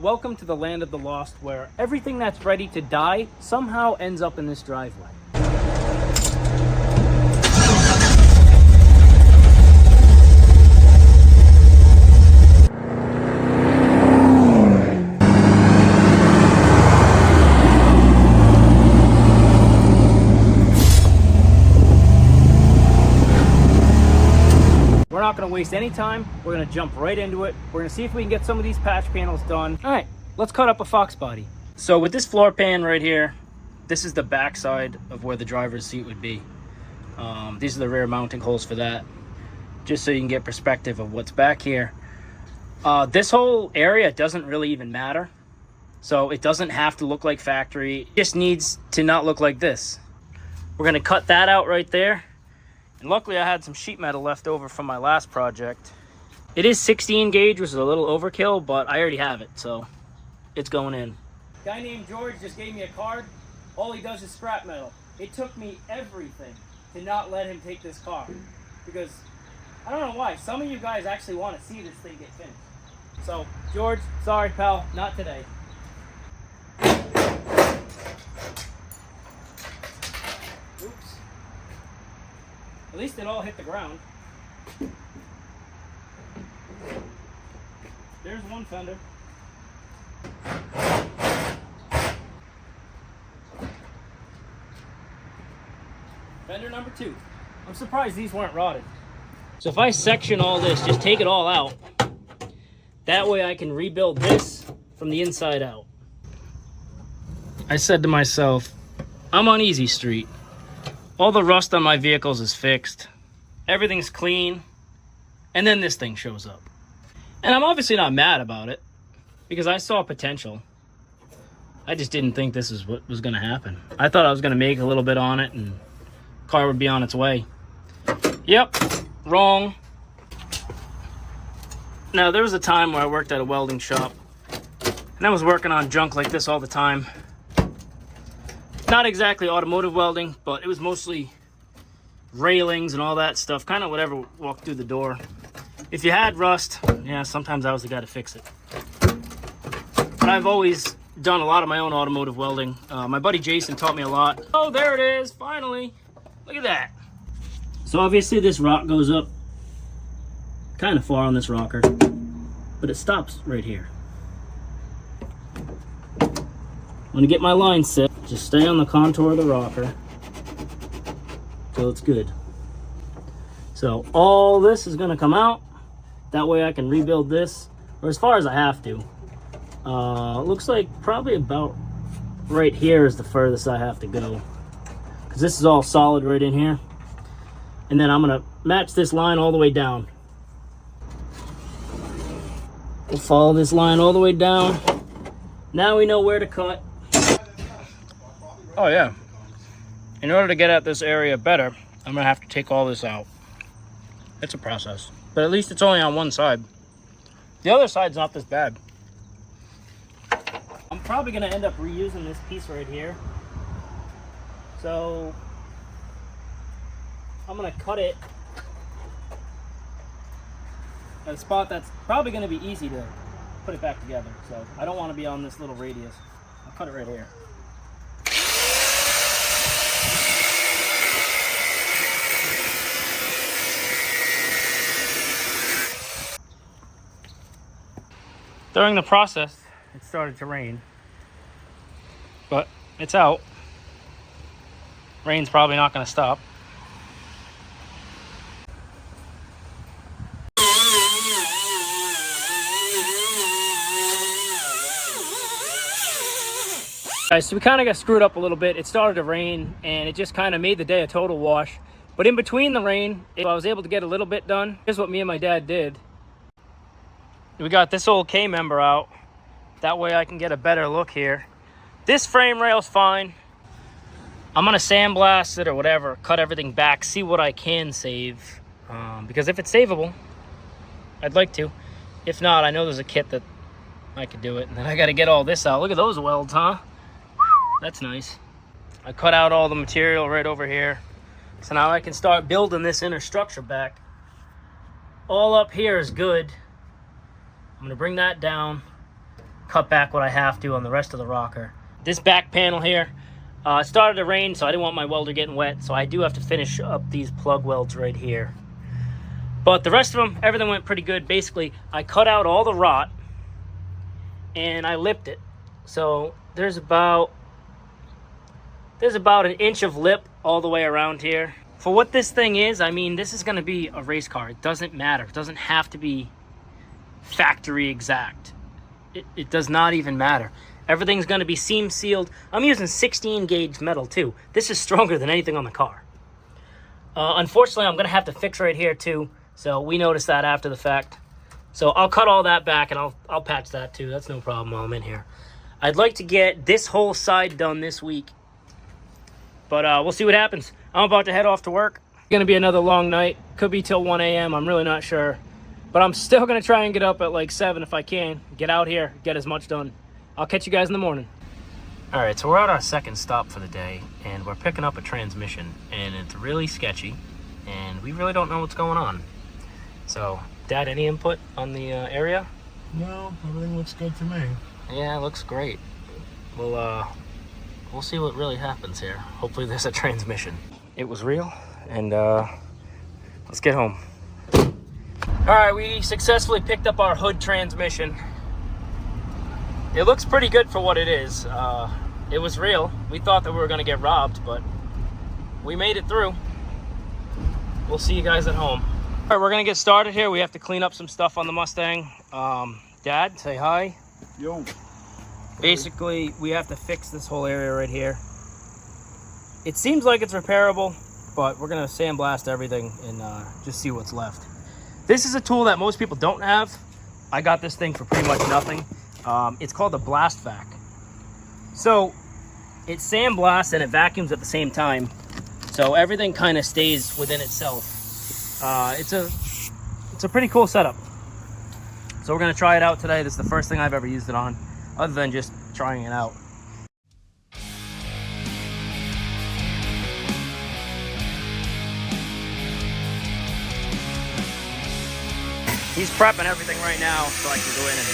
Welcome to the land of the lost, where everything that's ready to die somehow ends up in this driveway. We're not going to waste any time. We're going to jump right into it. We're going to see if we can get some of these patch panels done. All right, let's cut up a fox body. So with this floor pan right here, this is the back side of where the driver's seat would be. These are the rear mounting holes for that, just so you can get perspective of what's back here. This whole area doesn't really even matter. So it doesn't have to look like factory. It just needs to not look like this. We're going to cut that out right there. And luckily I had some sheet metal left over from my last project. It is 16 gauge, which is a little overkill, but I already have it, so it's going in. A guy named George just gave me a card. All he does is scrap metal. It took me everything to not let him take this car, because I don't know why. Some of you guys actually want to see this thing get finished. So George, sorry pal, not today. Oops. At least it all hit the ground. There's one fender. Fender number 2. I'm surprised these weren't rotted. So if I section all this, just take it all out. That way I can rebuild this from the inside out. I said to myself, I'm on easy street. All the rust on my vehicles is fixed. Everything's clean. And then this thing shows up. And I'm obviously not mad about it, because I saw potential. I just didn't think this is what was going to happen. I thought I was going to make a little bit on it and the car would be on its way. Yep, wrong. Now, there was a time where I worked at a welding shop, and I was working on junk like this all the time. Not exactly automotive welding, but it was mostly railings and all that stuff, kind of whatever walked through the door. If you had rust, yeah, sometimes I was the guy to fix it. But I've always done a lot of my own automotive welding. My buddy Jason taught me a lot. Oh, there it is, finally. Look at that. So obviously this rock goes up kind of far on this rocker, but it stops right here. When I get my line set, just stay on the contour of the rocker till it's good. So all this is going to come out. That way I can rebuild this, or as far as I have to. Looks like probably about right here is the furthest I have to go, because this is all solid right in here. And then I'm going to match this line all the way down. We'll follow this line all the way down. Now we know where to cut. Oh yeah, in order to get at this area better, I'm gonna have to take all this out. It's a process, but at least it's only on one side. The other side's not this bad. I'm probably gonna end up reusing this piece right here. So I'm gonna cut it at a spot that's probably gonna be easy to put it back together. So I don't wanna be on this little radius. I'll cut it right here. During the process, it started to rain, but it's out. Rain's probably not going to stop. Guys, so we kind of got screwed up a little bit. It started to rain, and it just kind of made the day a total wash. But in between the rain, I was able to get a little bit done. Here's what me and my dad did. We got this old K-member out. That way I can get a better look here. This frame rail's fine. I'm gonna sandblast it or whatever, cut everything back, see what I can save. Because if it's savable, I'd like to. If not, I know there's a kit that I could do it. And then I gotta get all this out. Look at those welds, huh? That's nice. I cut out all the material right over here. So now I can start building this inner structure back. All up here is good. I'm gonna bring that down. cut back what I have to on the rest of the rocker. This back panel here, it started to rain, so I didn't want my welder getting wet, so I do have to finish up these plug welds right here. But the rest of them, everything went pretty good. Basically, I cut out all the rot and I lipped it. So there's about an inch of lip all the way around here. For what this thing is, I mean, this is going to be a race car. It doesn't matter. It doesn't have to be factory exact. It does not even matter. Everything's going to be seam sealed. I'm using 16 gauge metal too. This is stronger than anything on the car. Unfortunately, I'm going to have to fix right here too. So we noticed that after the fact. So I'll cut all that back and I'll patch that too. That's no problem while I'm in here. I'd like to get this whole side done this week. But we'll see what happens. I'm about to head off to work. It's going to be another long night. Could be till 1 a.m. I'm really not sure. But I'm still going to try and get up at like 7 if I can. Get out here, get as much done. I'll catch you guys in the morning. All right, so we're at our second stop for the day, and we're picking up a transmission, and it's really sketchy, and we really don't know what's going on. So, Dad, any input on the area? No, everything looks good to me. Yeah, it looks great. We'll see what really happens here. Hopefully there's a transmission. It was real, and let's get home. All right, we successfully picked up our hood transmission. It looks pretty good for what it is. It was real. We thought that we were gonna get robbed, but we made it through. We'll see you guys at home. All right, we're gonna get started here. We have to clean up some stuff on the Mustang. Dad, say hi. Yo. Basically, we have to fix this whole area right here. It seems like it's repairable, but we're gonna sandblast everything and just see what's left. This is a tool that most people don't have. I got this thing for pretty much nothing. It's called a blast vac. So it sandblasts and it vacuums at the same time. So everything kind of stays within itself. It's a pretty cool setup. So we're gonna try it out today. This is the first thing I've ever used it on, other than just trying it out. He's prepping everything right now so I can go in and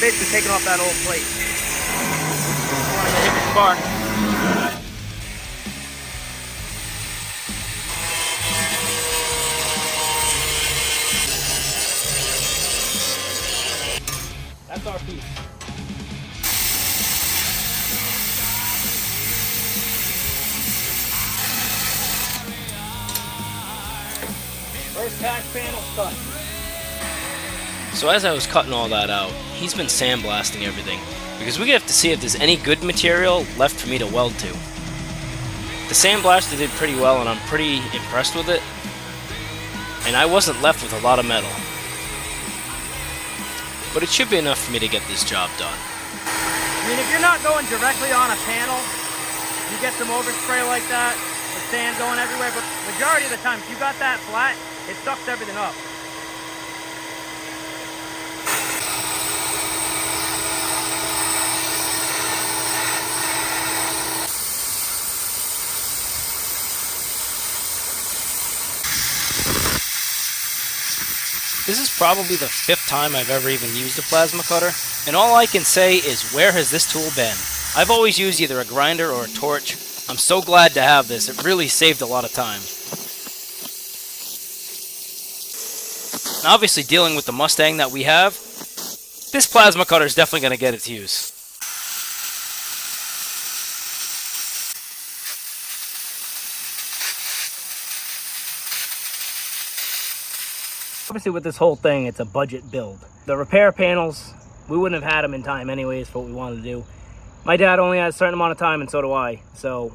basically taking off that old plate. I want to hit the spark. That's our piece. First patch panel cut. So as I was cutting all that out, he's been sandblasting everything, because we have to see if there's any good material left for me to weld to. The sandblaster did pretty well and I'm pretty impressed with it, and I wasn't left with a lot of metal. But it should be enough for me to get this job done. I mean, if you're not going directly on a panel, you get some overspray like that, with sand going everywhere, but majority of the time, if you got that flat, it sucks everything up. This is probably the 5th time I've ever even used a plasma cutter, and all I can say is, where has this tool been? I've always used either a grinder or a torch. I'm so glad to have this. It really saved a lot of time. And obviously, dealing with the Mustang that we have, this plasma cutter is definitely going to get its use. Obviously with this whole thing, it's a budget build. The repair panels, we wouldn't have had them in time anyways for what we wanted to do. My dad only has a certain amount of time, and so do I. So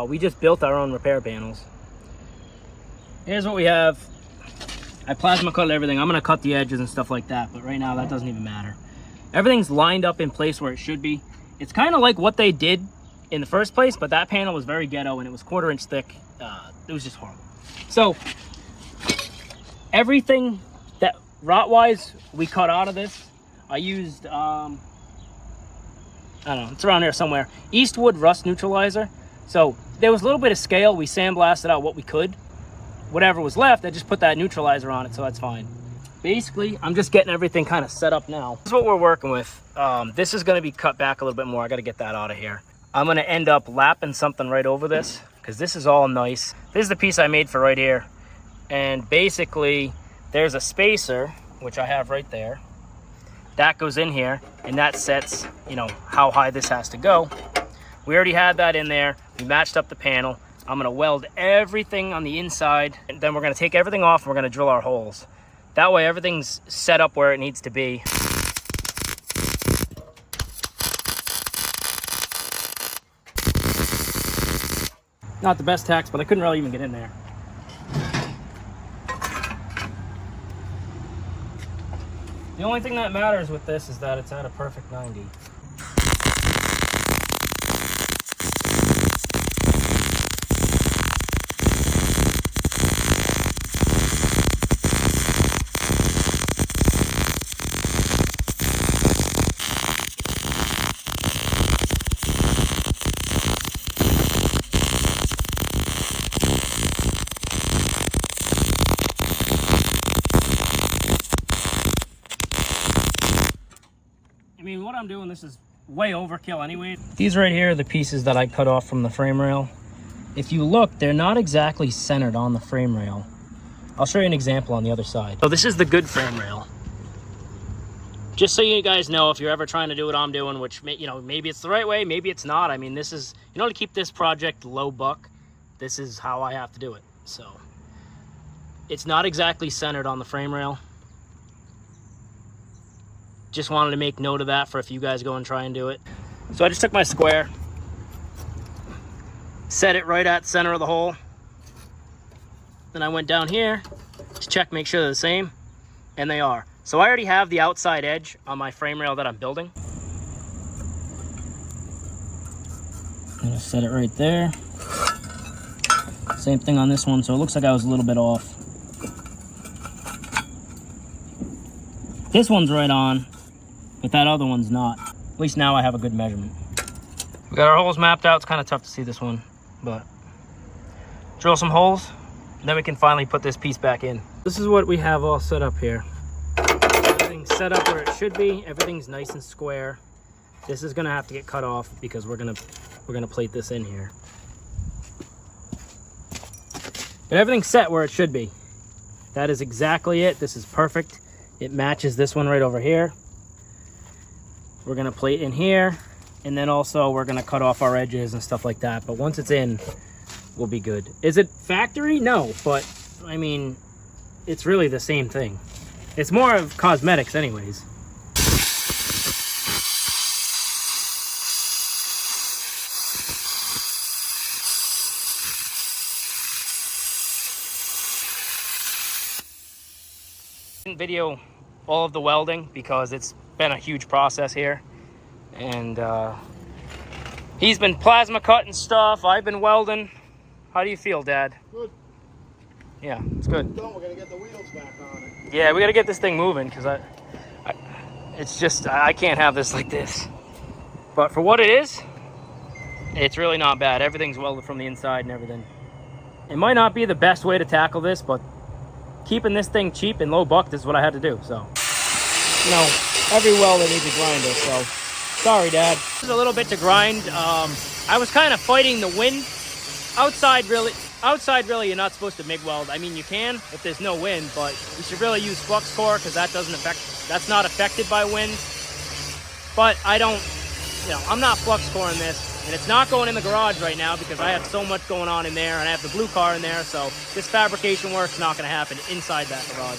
we just built our own repair panels. Here's what we have. I plasma cut everything. I'm gonna cut the edges and stuff like that, but right now that doesn't even matter. Everything's lined up in place where it should be. It's kind of like what they did in the first place, but that panel was very ghetto and it was 1/4 inch thick. It was just horrible. So everything that rot-wise we cut out of this, I used, I don't know, it's around here somewhere, Eastwood rust neutralizer. So there was a little bit of scale. We sandblasted out what we could. Whatever was left, I just put that neutralizer on it, so that's fine. basically, I'm just getting everything kind of set up now. This is what we're working with. This is going to be cut back a little bit more. I got to get that out of here. I'm going to end up lapping something right over this because this is all nice. This is the piece I made for right here. And basically, there's a spacer, which I have right there. That goes in here, and that sets, you know, how high this has to go. We already had that in there. We matched up the panel. I'm going to weld everything on the inside, and then we're going to take everything off, and we're going to drill our holes. That way, everything's set up where it needs to be. Not the best tacks, but I couldn't really even get in there. The only thing that matters with this is that it's at a perfect 90. I mean, what I'm doing, this is way overkill anyway. These right here are the pieces that I cut off from the frame rail. If you look, they're not exactly centered on the frame rail. I'll show you an example on the other side. So this is the good frame rail. Just so you guys know, if you're ever trying to do what I'm doing, which, you know, maybe it's the right way, maybe it's not. I mean, this is, in order to keep this project low buck, this is how I have to do it. So it's not exactly centered on the frame rail. Just wanted to make note of that for if you guys go and try and do it. So I just took my square, set it right at the center of the hole. Then I went down here to check, make sure they're the same, and they are. So I already have the outside edge on my frame rail that I'm building. I'm gonna set it right there. Same thing on this one, so it looks like I was a little bit off. This one's right on, but that other one's not. At least now I have a good measurement. We got our holes mapped out. It's kind of tough to see this one, but drill some holes, and then we can finally put this piece back in. This is what we have all set up here. Everything's set up where it should be. Everything's nice and square. This is gonna have to get cut off because we're gonna plate this in here. But everything's set where it should be. That is exactly it. This is perfect. It matches this one right over here. We're gonna plate in here, and then also we're gonna cut off our edges and stuff like that. But once it's in, we'll be good. Is it factory? No, but I mean, it's really the same thing. It's more of cosmetics anyways. Video all of the welding because it's been a huge process here, and he's been plasma cutting stuff. I've been welding. How do you feel, Dad? Good. Yeah, it's good. We're gonna get the wheels back on it. Yeah, we gotta get this thing moving because it's just I can't have this like this. But for what it is, it's really not bad. Everything's welded from the inside and everything. It might not be the best way to tackle this, but keeping this thing cheap and low buck, this is what I had to do. So, you know, every welder needs a grinder, so sorry, Dad. This is a little bit to grind. I was kind of fighting the wind. Outside, really, you're not supposed to MIG weld. I mean, you can if there's no wind, but you should really use flux core because that's not affected by wind. But I don't, you know, I'm not flux coring this, and it's not going in the garage right now because I have so much going on in there, and I have the blue car in there, so this fabrication work's not going to happen inside that garage.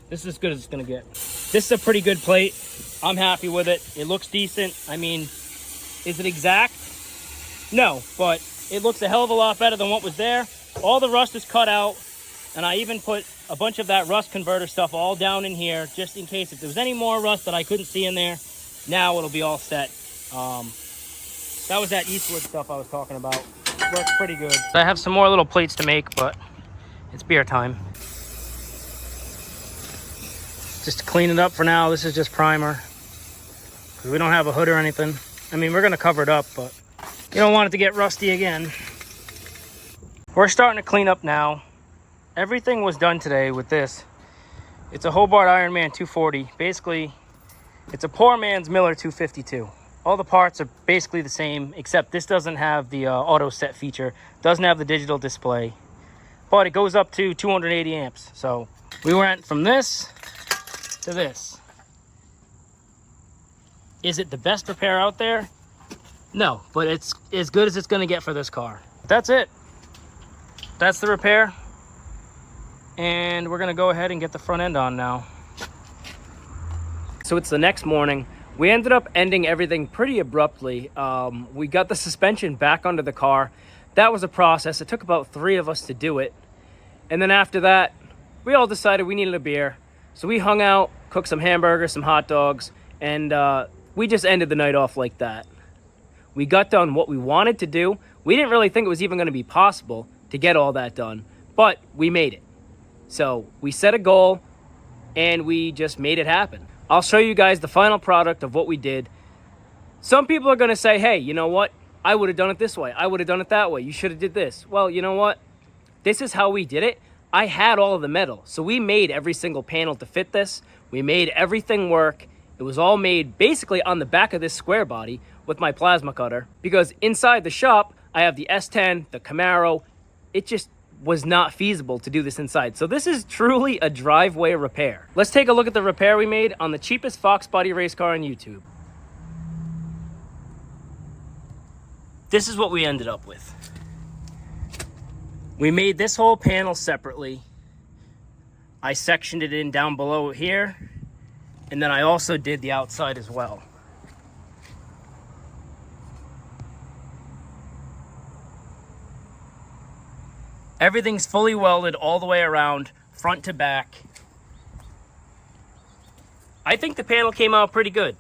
This is as good as it's going to get. This is a pretty good plate. I'm happy with it. It looks decent. I mean, is it exact? No, but it looks a hell of a lot better than what was there. All the rust is cut out, and I even put a bunch of that rust converter stuff all down in here just in case if there was any more rust that I couldn't see in there. Now it'll be all set. That was that Eastwood stuff I was talking about. Works pretty good. I have some more little plates to make, but it's beer time. Just to clean it up for now, this is just primer. Because we don't have a hood or anything. I mean, we're going to cover it up, but you don't want it to get rusty again. We're starting to clean up now. Everything was done today with this. It's a Hobart Ironman 240. Basically, it's a poor man's Miller 252. All the parts are basically the same, except this doesn't have the auto set feature, doesn't have the digital display, but it goes up to 280 amps. So we went from this to this. Is it the best repair out there? No, but it's as good as it's gonna get for this car. That's it. That's the repair. And we're gonna go ahead and get the front end on now. So it's the next morning. We ended up ending everything pretty abruptly. We got the suspension back under the car. That was a process. It took about 3 of us to do it. And then after that, we all decided we needed a beer. So we hung out, cooked some hamburgers, some hot dogs, and we just ended the night off like that. We got done what we wanted to do. We didn't really think it was even going to be possible to get all that done, but we made it. So we set a goal and we just made it happen. I'll show you guys the final product of what we did. Some people are going to say, hey, you know what? I would have done it this way. I would have done it that way. You should have did this. Well, you know what? This is how we did it. I had all of the metal. So we made every single panel to fit this. We made everything work. It was all made basically on the back of this square body with my plasma cutter, because inside the shop, I have the S10, the Camaro. It just was not feasible to do this inside. So this is truly a driveway repair. Let's take a look at the repair we made on the cheapest Fox body race car on YouTube. This is what we ended up with. We made this whole panel separately. I sectioned it in down below here, and then I also did the outside as well. Everything's fully welded all the way around, front to back. I think the panel came out pretty good.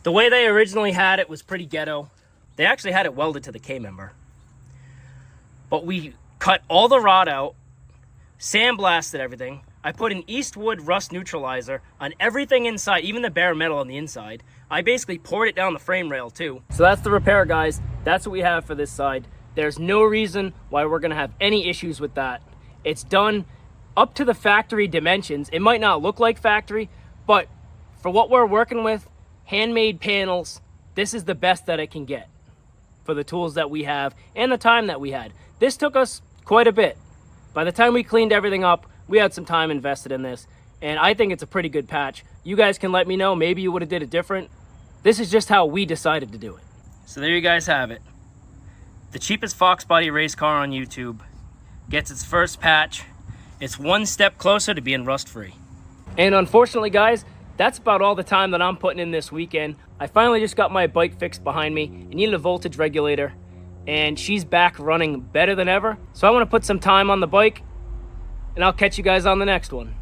The way they originally had it was pretty ghetto. They actually had it welded to the K-member. But we cut all the rod out, sandblasted everything. I put an Eastwood rust neutralizer on everything inside, even the bare metal on the inside. I basically poured it down the frame rail too. So that's the repair, guys. That's what we have for this side. There's no reason why we're gonna have any issues with that. It's done up to the factory dimensions. It might not look like factory, but for what we're working with, handmade panels, this is the best that it can get for the tools that we have and the time that we had. This took us quite a bit. By the time we cleaned everything up, we had some time invested in this, and I think it's a pretty good patch. You guys can let me know, maybe you would have did it different. This is just how we decided to do it. So there you guys have it. The cheapest Fox body race car on YouTube gets its first patch. It's one step closer to being rust-free. And unfortunately, guys, that's about all the time that I'm putting in this weekend. I finally just got my bike fixed behind me. It needed a voltage regulator, and she's back running better than ever. So I want to put some time on the bike, and I'll catch you guys on the next one.